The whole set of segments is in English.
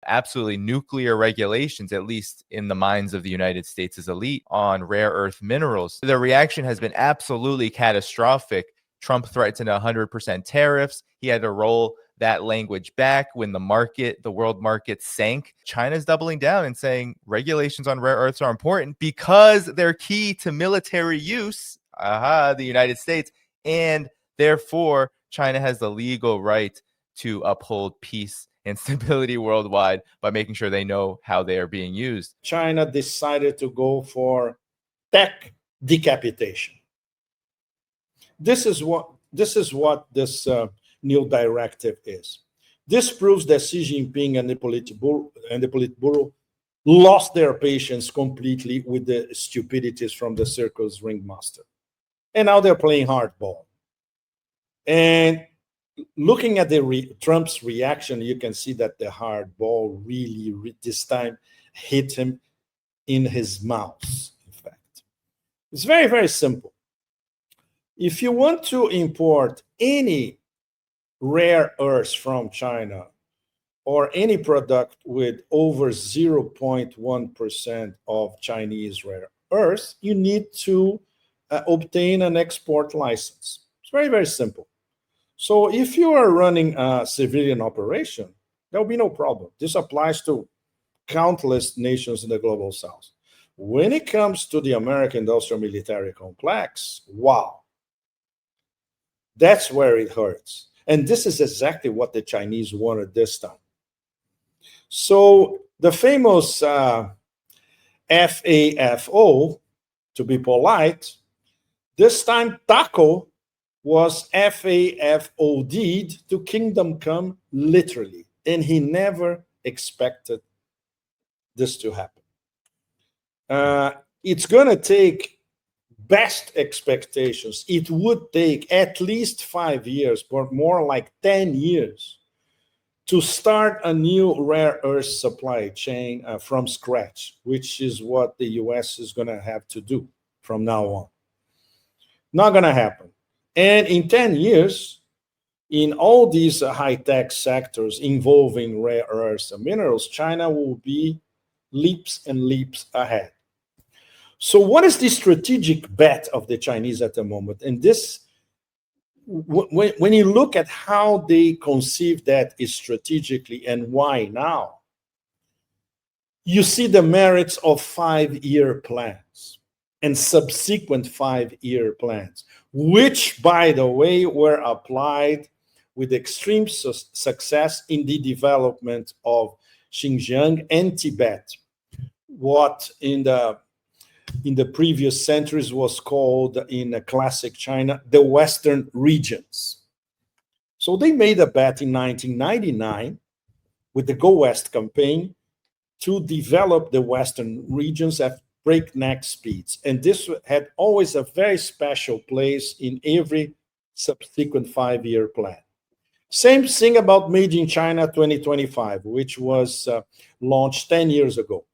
absolutely nuclear regulations, at least in the minds of the United States' elite, on rare earth minerals. The reaction has been absolutely catastrophic. Trump threatened 100% tariffs. He had to roll that language back when the world market sank. China's doubling down and saying regulations on rare earths are important because they're key to military use, the United States, and therefore China has the legal right to uphold peace and stability worldwide by making sure they know how they are being used. China decided to go for tech decapitation. This is what this new directive is. This proves that Xi Jinping and the Politburo lost their patience completely with the stupidities from the circus ringmaster. And now they're playing hardball. And looking at Trump's reaction, you can see that the hardball really this time hit him in his mouth, in fact. It's very, very simple. If you want to import any rare earths from China or any product with over 0.1% of Chinese rare earths, you need to obtain an export license. It's very, very simple. So if you are running a civilian operation, there will be no problem. This applies to countless nations in the global south. When it comes to the American industrial military complex, wow. That's where it hurts. And this is exactly what the Chinese wanted this time. So the famous FAFO, to be polite, this time Taco was FAFOD'd to kingdom come literally. And he never expected this to happen. It's going to take best expectations. It would take at least 5 years, but more like 10 years to start a new rare earth supply chain from scratch, which is what the US is going to have to do from now on. Not going to happen. And in 10 years, in all these high-tech sectors involving rare earths and minerals, China will be leaps and leaps ahead. So what is the strategic bet of the Chinese at the moment? And this, when you look at how they conceive that is strategically and why now, you see the merits of 5-year plans and subsequent 5-year plans, which, by the way, were applied with extreme success in the development of Xinjiang and Tibet, what in the previous centuries was called, in a classic China, the Western regions. So they made a bet in 1999 with the Go West campaign to develop the Western regions at breakneck speeds. And this had always a very special place in every subsequent 5-year plan. Same thing about Made in China 2025, which was launched 10 years ago.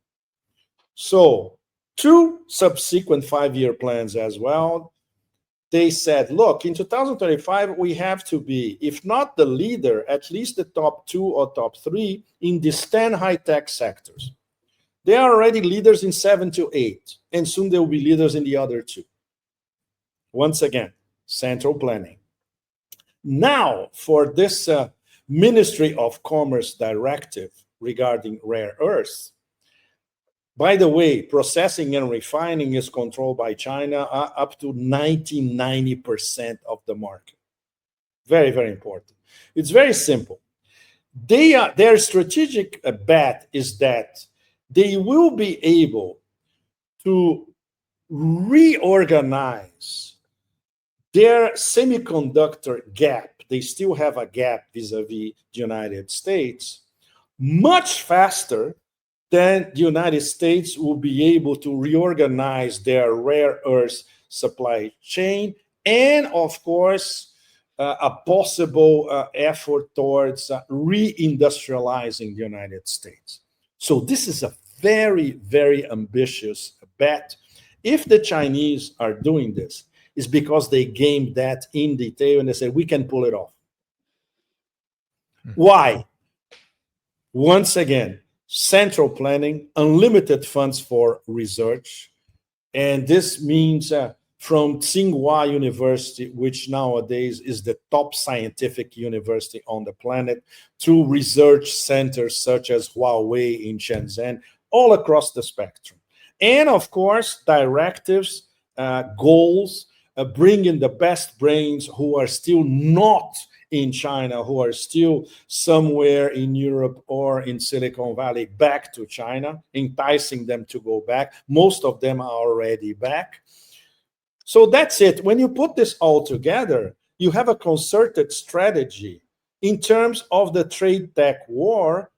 So 2 subsequent 5-year plans as well. They said, look, in 2035, we have to be, if not the leader, at least the top 2 or top 3 in these 10 high-tech sectors. They are already leaders in 7 to 8, and soon they will be leaders in the other 2. Once again, central planning. Now, for this Ministry of Commerce directive regarding rare earths, by the way, processing and refining is controlled by China up to 90% of the market. Very, very important. It's very simple. Their strategic bet is that they will be able to reorganize their semiconductor gap. They still have a gap vis-a-vis the United States much faster than the United States will be able to reorganize their rare earth supply chain, and of course, a possible effort towards reindustrializing the United States. So this is a very, very ambitious bet. If the Chinese are doing this, it's because they gamed that in detail and they said, we can pull it off. Why? Once again, central planning, unlimited funds for research. And this means from Tsinghua University, which nowadays is the top scientific university on the planet, to research centers such as Huawei in Shenzhen, all across the spectrum. And of course, directives, goals, bringing the best brains who are still not in China, who are still somewhere in Europe or in Silicon Valley, back to China, enticing them to go back. Most of them are already back. So that's it. When you put this all together, you have a concerted strategy in terms of the trade tech war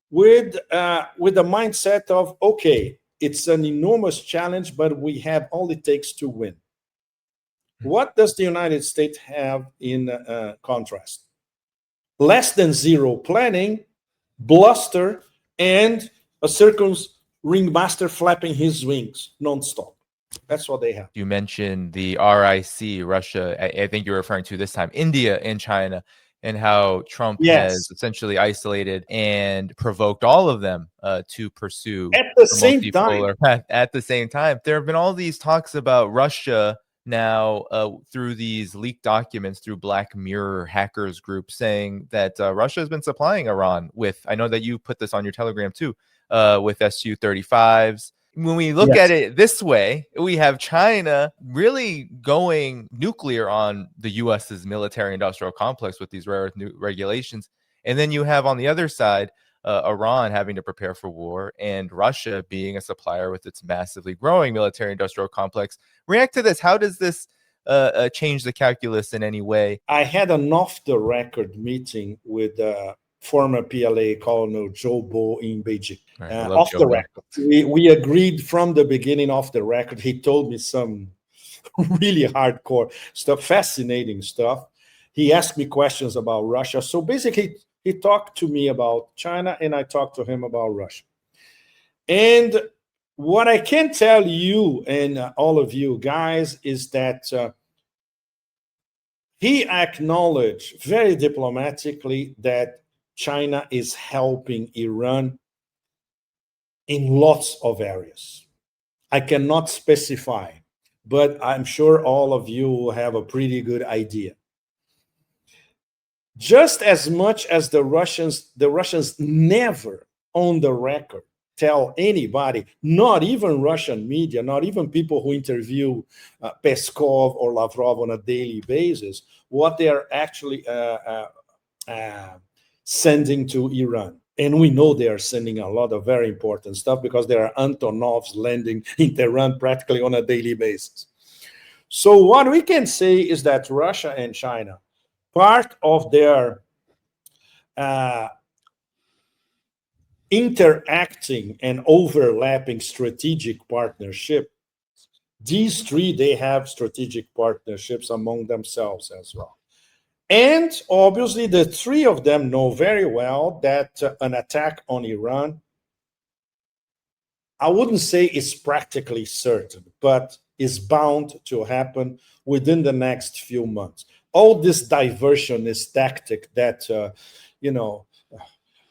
with the mindset of, okay, it's an enormous challenge, but we have all it takes to win. What does the United States have in contrast? Less than zero planning, bluster, and a circus ringmaster flapping his wings nonstop. That's what they have. You mentioned the RIC, Russia. I think you're referring to this time India and China, and how Trump has essentially isolated and provoked all of them to pursue at the same multipolar path at the same time. There have been all these talks about Russia now through these leaked documents through Black Mirror hackers group saying that Russia has been supplying Iran with, I know that you put this on your Telegram too, with Su-35s. When we look at it this way, we have China really going nuclear on the US's military industrial complex with these rare earth regulations. And then you have on the other side, Iran having to prepare for war and Russia being a supplier with its massively growing military industrial complex. React to this. How does this change the calculus in any way? I had an off-the-record meeting with former PLA Colonel Joe Bo in Beijing. Right, off the record. We agreed from the beginning off the record. He told me some really hardcore stuff, fascinating stuff. He asked me questions about Russia. So basically, he talked to me about China and I talked to him about Russia. And what I can tell you and all of you guys is that he acknowledged very diplomatically that China is helping Iran in lots of areas. I cannot specify, but I'm sure all of you have a pretty good idea. Just as much as the Russians never on the record tell anybody, not even Russian media, not even people who interview Peskov or Lavrov on a daily basis, what they are actually sending to Iran. And we know they are sending a lot of very important stuff because there are Antonovs landing in Tehran practically on a daily basis. So what we can say is that Russia and China, part of their interacting and overlapping strategic partnership, these three, they have strategic partnerships among themselves as well. And obviously, the three of them know very well that an attack on Iran, I wouldn't say is practically certain, but is bound to happen within the next few months. All this diversionist tactic that,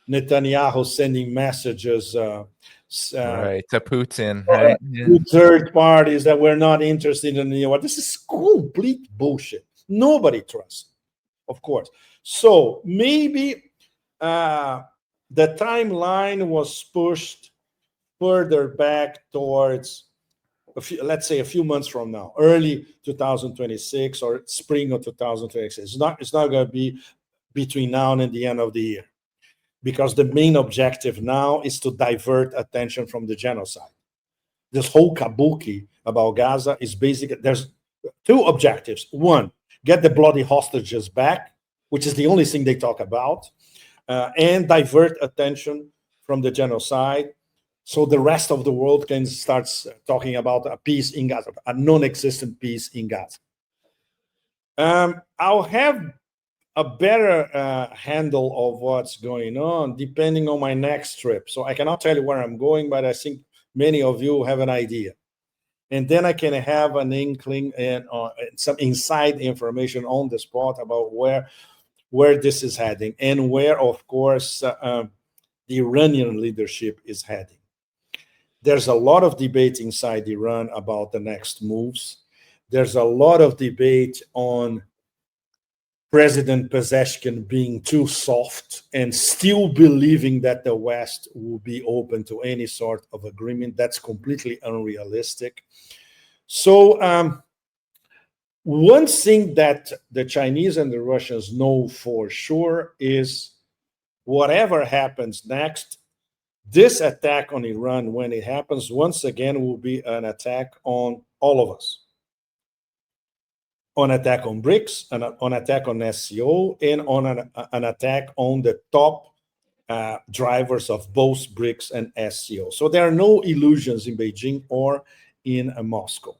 Netanyahu sending messages to Putin, right? To third parties that we're not interested in the war. This is complete bullshit. Nobody trusts, of course. So maybe the timeline was pushed further back towards, let's say, a few months from now, early 2026 or spring of 2026. It's not going to be between now and the end of the year, because the main objective now is to divert attention from the genocide. This whole kabuki about Gaza is basically, there's two objectives. One, get the bloody hostages back, which is the only thing they talk about, and divert attention from the genocide so the rest of the world can start talking about a peace in Gaza, a non-existent peace in Gaza. I'll have a better handle of what's going on depending on my next trip. So I cannot tell you where I'm going, but I think many of you have an idea. And then I can have an inkling and some inside information on the spot about where this is heading, and where, of course, the Iranian leadership is heading. There's a lot of debate inside Iran about the next moves. There's a lot of debate on President Pezeshkian being too soft and still believing that the West will be open to any sort of agreement. That's completely unrealistic. So one thing that the Chinese and the Russians know for sure is whatever happens next, this attack on Iran, when it happens, once again, will be an attack on all of us. An attack on BRICS, an attack on SCO, and on an attack on the top drivers of both BRICS and SCO. So there are no illusions in Beijing or in Moscow.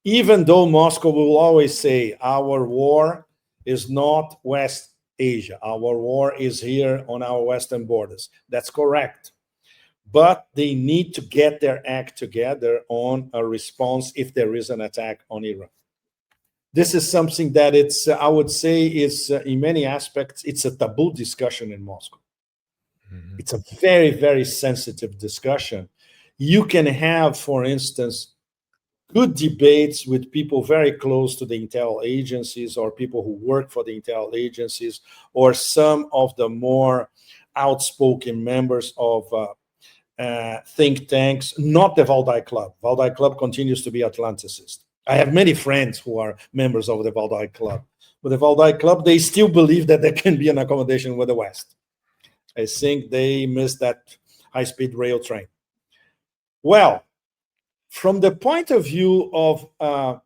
Even though Moscow will always say our war is not West Asia, our war is here on our western borders. That's correct. But they need to get their act together on a response if there is an attack on Iran. This is something that I would say is in many aspects, it's a taboo discussion in Moscow. Mm-hmm. It's a very, very sensitive discussion. You can have, for instance, good debates with people very close to the intel agencies or people who work for the intel agencies or some of the more outspoken members of think tanks, not the Valdai Club. Valdai Club continues to be Atlanticist. I have many friends who are members of the Valdai Club. But the Valdai Club, they still believe that there can be an accommodation with the West. I think they missed that high-speed rail train. Well, from the point of view of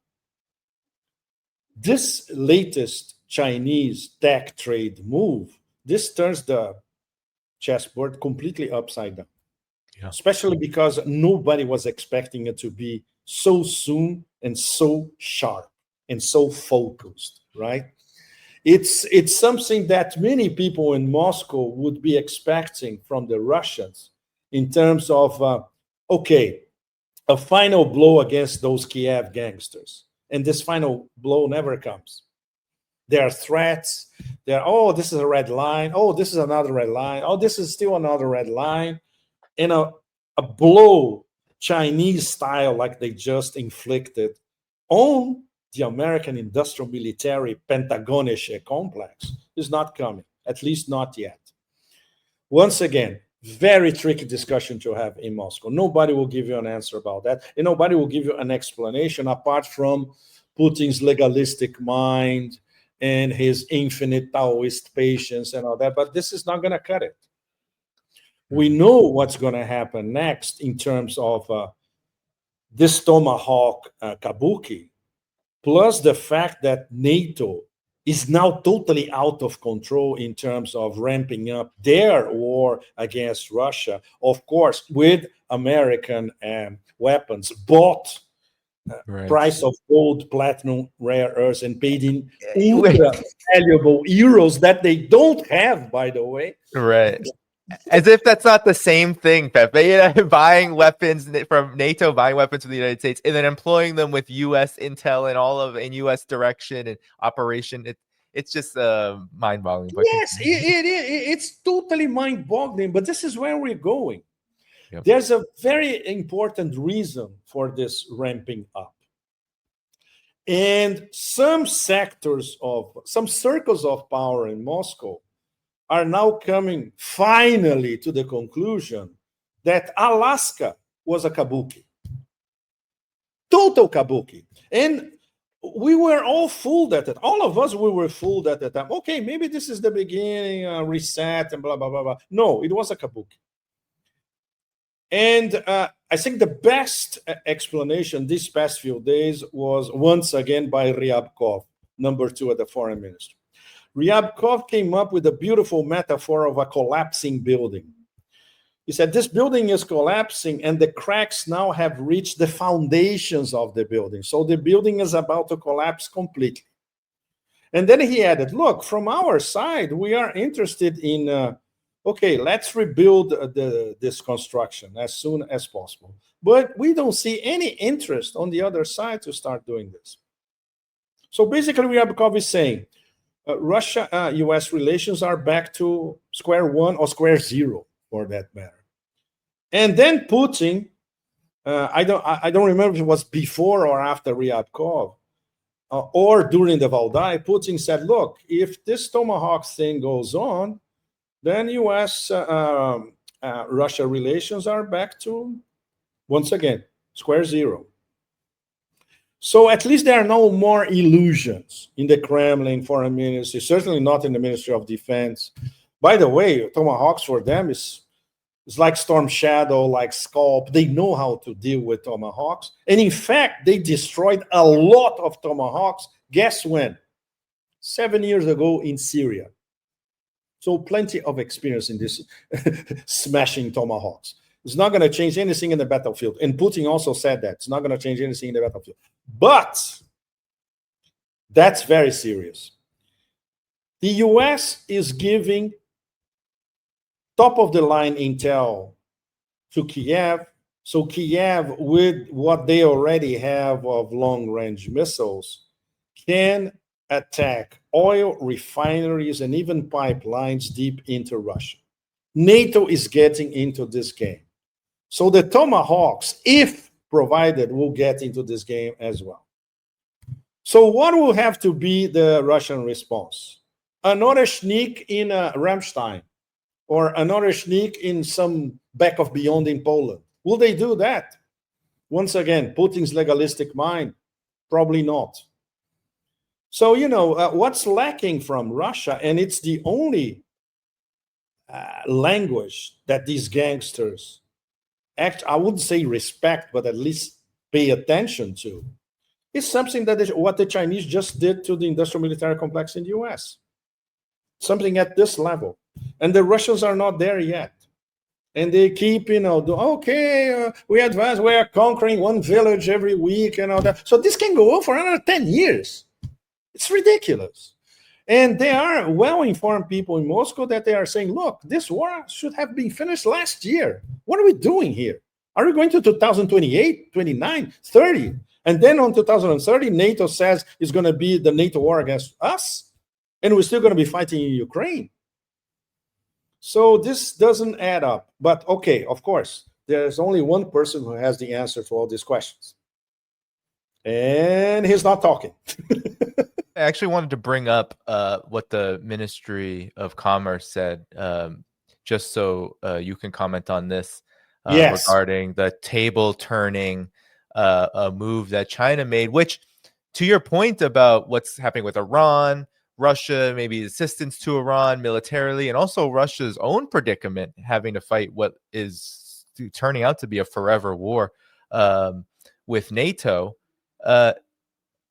this latest Chinese tech trade move, this turns the chessboard completely upside down. Yeah. Especially because nobody was expecting it to be so soon and so sharp and so focused, right? It's something that many people in Moscow would be expecting from the Russians in terms of, okay, a final blow against those Kiev gangsters. And this final blow never comes. There are threats. Oh, this is a red line. Oh, this is another red line. Oh, this is still another red line. And a blow Chinese style like they just inflicted on the American industrial military Pentagonish complex is not coming, at least not yet. Once again, very tricky discussion to have in Moscow. Nobody will give you an answer about that, and nobody will give you an explanation apart from Putin's legalistic mind and his infinite Taoist patience and all that, but this is not going to cut it. We know what's going to happen next in terms of this Tomahawk Kabuki, plus the fact that NATO is now totally out of control in terms of ramping up their war against Russia, of course, with American weapons bought price of gold, platinum, rare earths, and paid in ultra valuable euros that they don't have, by the way. Right. As if that's not the same thing, Pepe. You know, buying weapons from NATO, buying weapons from the United States, and then employing them with U.S. intel and all of in U.S. direction and operation. It's just mind-boggling. Yes, it's totally mind-boggling. But this is where we're going. Yep. There's a very important reason for this ramping up, and some circles of power in Moscow are now coming finally to the conclusion that Alaska was a kabuki. Total kabuki. And we were all fooled at it. All of us, we were fooled at the time. Okay, maybe this is the beginning, reset and blah, blah, blah, blah. No, it was a kabuki. And I think the best explanation these past few days was once again by Ryabkov, number 2 at the foreign ministry. Ryabkov came up with a beautiful metaphor of a collapsing building. He said, this building is collapsing and the cracks now have reached the foundations of the building. So the building is about to collapse completely. And then he added, look, from our side, we are interested in, okay, let's rebuild this construction as soon as possible. But we don't see any interest on the other side to start doing this. So basically, Ryabkov is saying, Russia-U.S. relations are back to square one or square zero. for that matter. And then Putin, I don't remember if it was before or after Ryabkov, or during the Valdai, Putin said, look, if this Tomahawk thing goes on, then U.S.-Russia relations are back to, once again, square zero. So at least there are no more illusions in the Kremlin foreign ministry, certainly not in the Ministry of Defense. By the way, Tomahawks for them is like Storm Shadow, like Scalp. They know how to deal with Tomahawks. And in fact, they destroyed a lot of Tomahawks. Guess when? 7 years ago in Syria. So plenty of experience in this smashing Tomahawks. It's not going to change anything in the battlefield. And Putin also said that. It's not going to change anything in the battlefield. But that's very serious. The US is giving top-of-the-line intel to Kiev. So Kiev, with what they already have of long-range missiles, can attack oil refineries and even pipelines deep into Russia. NATO is getting into this game. So the Tomahawks, if provided, will get into this game as well. So what will have to be the Russian response? Another sneak in Ramstein, or another sneak in some back of beyond in Poland. Will they do that? Once again, Putin's legalistic mind, probably not. So, what's lacking from Russia, and it's the only language that these gangsters I wouldn't say respect, but at least pay attention to, is something that what the Chinese just did to the industrial military complex in the US. Something at this level. And the Russians are not there yet. And they keep, we advance, we are conquering one village every week and all that. So this can go on for another 10 years. It's ridiculous. And there are well-informed people in Moscow that they are saying, look, this war should have been finished last year. What are we doing here? Are we going to 2028, 29, 30? And then on 2030, NATO says it's going to be the NATO war against us, and we're still going to be fighting in Ukraine. So this doesn't add up. But okay, of course, there's only one person who has the answer to all these questions. And he's not talking. I actually wanted to bring up what the Ministry of Commerce said, just so you can comment on this regarding the table turning a move that China made, which, to your point about what's happening with Iran, Russia, maybe assistance to Iran militarily, and also Russia's own predicament, having to fight what is turning out to be a forever war with NATO.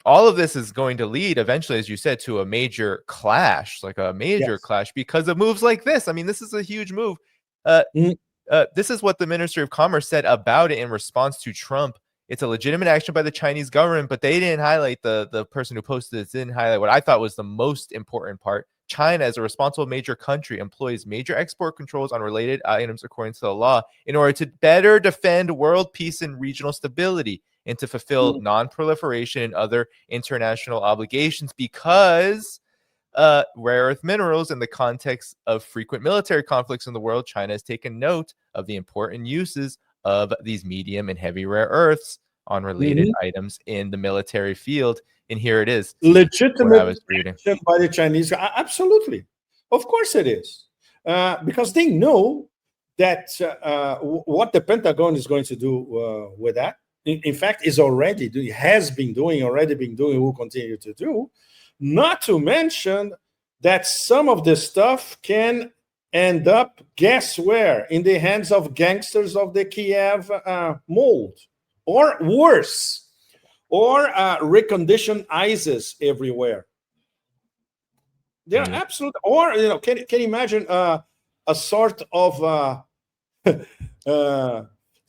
All of this is going to lead eventually, as you said, to a major clash, clash because of moves like this. I mean, this is a huge move. This is what the Ministry of Commerce said about it in response to Trump. It's a legitimate action by the Chinese government, but they didn't highlight, the person who posted this didn't highlight what I thought was the most important part. China, as a responsible major country, employs major export controls on related items according to the law in order to better defend world peace and regional stability, and to fulfill non-proliferation and other international obligations, because rare earth minerals, in the context of frequent military conflicts in the world, China has taken note of the important uses of these medium and heavy rare earths on related items in the military field. And here it is. Legitimate action by the Chinese. Absolutely. Of course it is. Because they know that what the Pentagon is going to do with that. In fact, is already doing, already been doing, will continue to do. Not to mention that some of this stuff can end up, guess where? In the hands of gangsters of the Kiev mold, or worse, or reconditioned ISIS everywhere. They're absolute, or can you imagine a sort of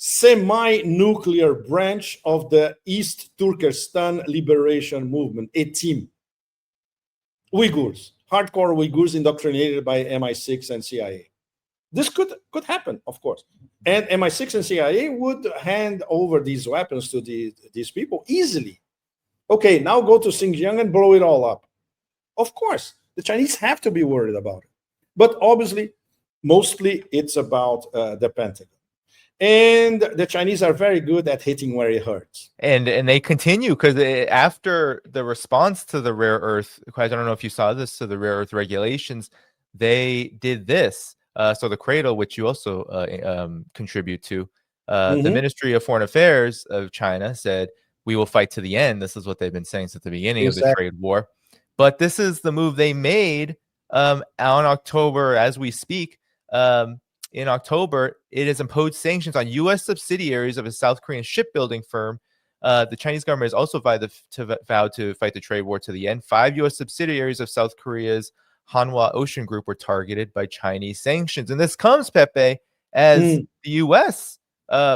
semi-nuclear branch of the East Turkestan Liberation Movement, a team. Uyghurs, hardcore Uyghurs indoctrinated by MI6 and CIA. This could happen, of course. And MI6 and CIA would hand over these weapons to these people easily. Okay, now go to Xinjiang and blow it all up. Of course, the Chinese have to be worried about it. But obviously, Mostly, it's about the Pentagon. And the Chinese are very good at hitting where it hurts. And they continue, because after the response to the rare earth, I don't know if you saw this, to the rare earth regulations, they did this. So the Cradle, which you also contribute to, the Ministry of Foreign Affairs of China said, we will fight to the end. This is what they've been saying since the beginning of the trade war. But this is the move they made on October, as we speak. In October, it has imposed sanctions on U.S. subsidiaries of a South Korean shipbuilding firm. The Chinese government has also vowed to fight the trade war to the end. 5 U.S. subsidiaries of South Korea's Hanwha Ocean Group were targeted by Chinese sanctions. And this comes, Pepe, as the U.S.,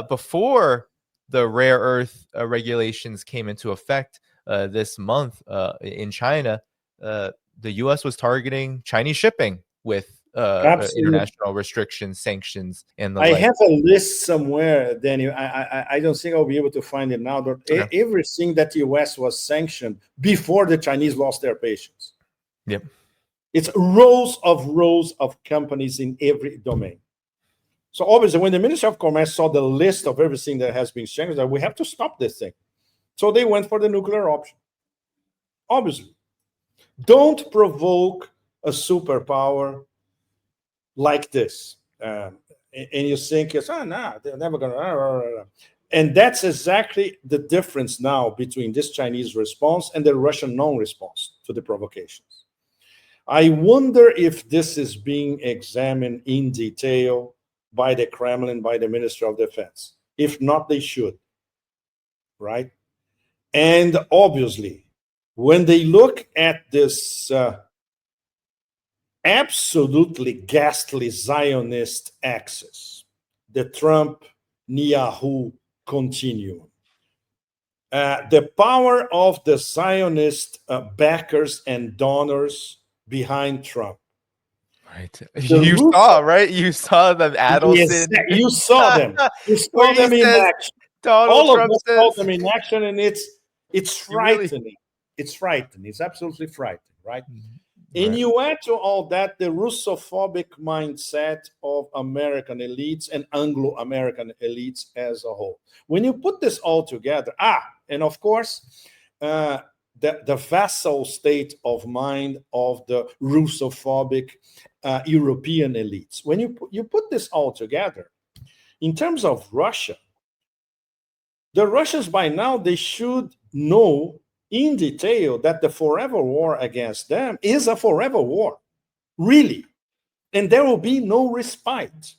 before the rare earth regulations came into effect this month in China, the U.S. was targeting Chinese shipping with international restrictions, sanctions, and the like. I have a list somewhere, Daniel. I don't think I'll be able to find it now. But everything that the U.S. was sanctioned before the Chinese lost their patience. Yep. It's rows of companies in every domain. So obviously, when the Ministry of Commerce saw the list of everything that has been sanctioned, we have to stop this thing. So they went for the nuclear option. Obviously. Don't provoke a superpower like this. And you think, no, they're never going to. And that's exactly the difference now between this Chinese response and the Russian non-response to the provocations. I wonder if this is being examined in detail by the Kremlin, by the Ministry of Defense. If not, they should, right? And obviously, when they look at this absolutely ghastly Zionist axis, the Trump-Netanyahu continuum, the power of the Zionist backers and donors behind Trump. Right. You saw them, Adelson. Yes, you saw them. You saw them in action. All of us saw them in action, and it's frightening. It's frightening. It's absolutely frightening, right? And you add to all that the Russophobic mindset of American elites and Anglo-American elites as a whole. When you put this all together, and of course, the vassal state of mind of the Russophobic European elites. When you put this all together, in terms of Russia, the Russians by now, they should know in detail that the forever war against them is a forever war, really. And there will be no respite,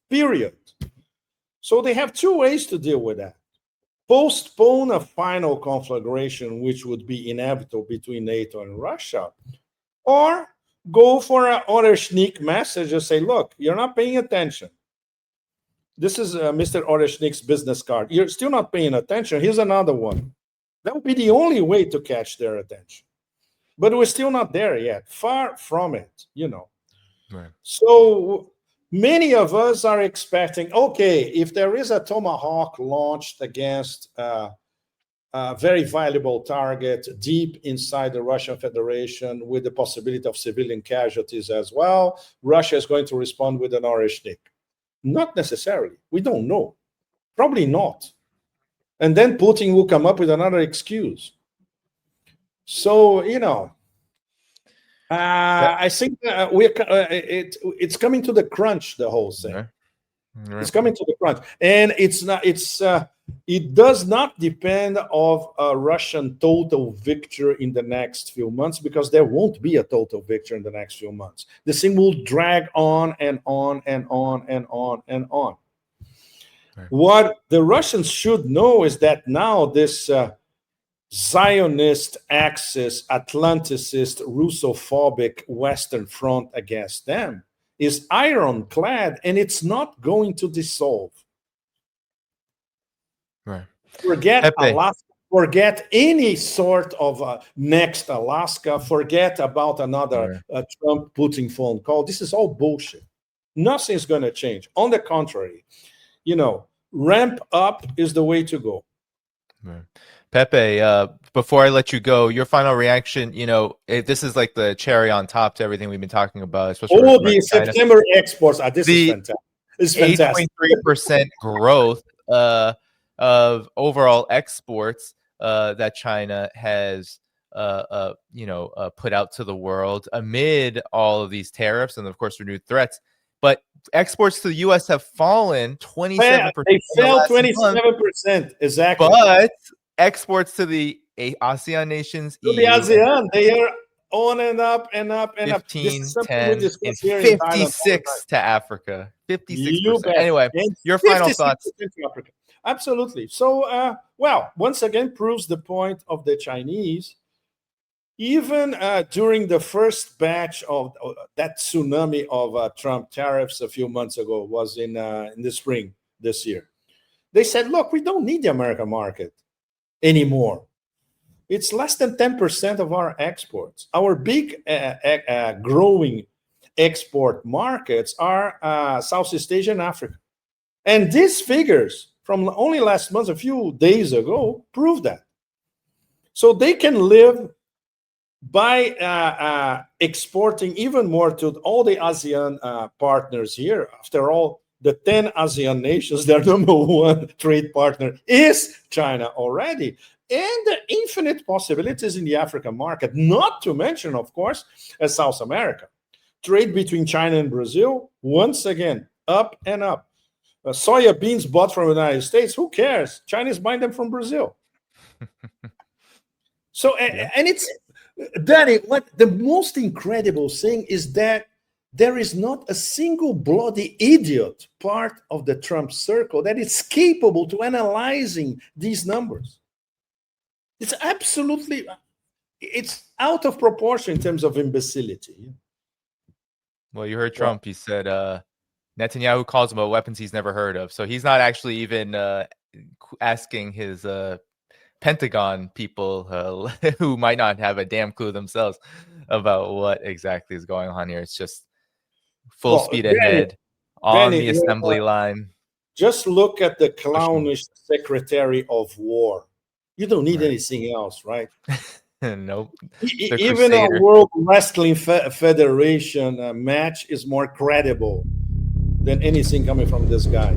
period. So they have 2 ways to deal with that. Postpone a final conflagration, which would be inevitable between NATO and Russia, or go for an Oreshnik message and say, look, you're not paying attention. This is Mr. Oreshnik's business card. You're still not paying attention. Here's another one. That would be the only way to catch their attention. But we're still not there yet. Far from it, Right. So many of us are expecting, okay, if there is a Tomahawk launched against a very valuable target deep inside the Russian Federation with the possibility of civilian casualties as well, Russia is going to respond with an Oreshnik. Not necessarily. We don't know. Probably not. And then Putin will come up with another excuse. So, I think it's coming to the crunch, the whole thing. Right. It's coming to the crunch. And it does not depend on a Russian total victory in the next few months, because there won't be a total victory in the next few months. This thing will drag on and on and on and on and on. Right. What the Russians should know is that now this Zionist axis, Atlanticist, Russophobic Western front against them is ironclad, and it's not going to dissolve. Right. Forget Pepe. Alaska. Forget any sort of next Alaska. Forget about another Trump-Putin phone call. This is all bullshit. Nothing's going to change. On the contrary, ramp up is the way to go. Right. Pepe, before I let you go, your final reaction, this is like the cherry on top to everything we've been talking about, especially Oh, regarding the China. September exports. This is The fantastic. It's fantastic. 8.3% growth of overall exports that China has put out to the world amid all of these tariffs and, of course, renewed threats. But exports to the U.S. have fallen 27%. They fell 27%, exactly. But exports to the ASEAN nations, To the EU, ASEAN, they are on and up and up and up. This 15, is something we 10, and discuss here in Thailand all the time. 56 to Africa. 56%. You bet. Anyway, And your final thoughts. to Africa. Absolutely. So, well, once again, proves the point of the Chinese. Even during the first batch of that tsunami of Trump tariffs a few months ago, was in the spring this year. They said, look, we don't need the American market anymore. It's less than 10% of our exports. Our big growing export markets are Southeast Asia and Africa. And these figures from only last month, a few days ago, prove that. So they can live by exporting even more to all the ASEAN partners here. After all, the 10 ASEAN nations, their number one trade partner is China already. And the infinite possibilities in the African market, not to mention, of course, South America. Trade between China and Brazil, once again, up and up. Soya beans bought from the United States, who cares? China is buying them from Brazil. So, and it's, Danny, what the most incredible thing is that there is not a single bloody idiot part of the Trump circle that is capable to analyzing these numbers. It's absolutely, it's out of proportion in terms of imbecility. Well, you heard Trump. He said Netanyahu calls him weapons he's never heard of. So he's not actually even asking his Pentagon people who might not have a damn clue themselves about what exactly is going on here. It's just full speed ahead on the assembly line. Just look at the clownish Secretary of War. You don't need anything else, right? Nope. Even a World Wrestling Federation match is more credible than anything coming from this guy.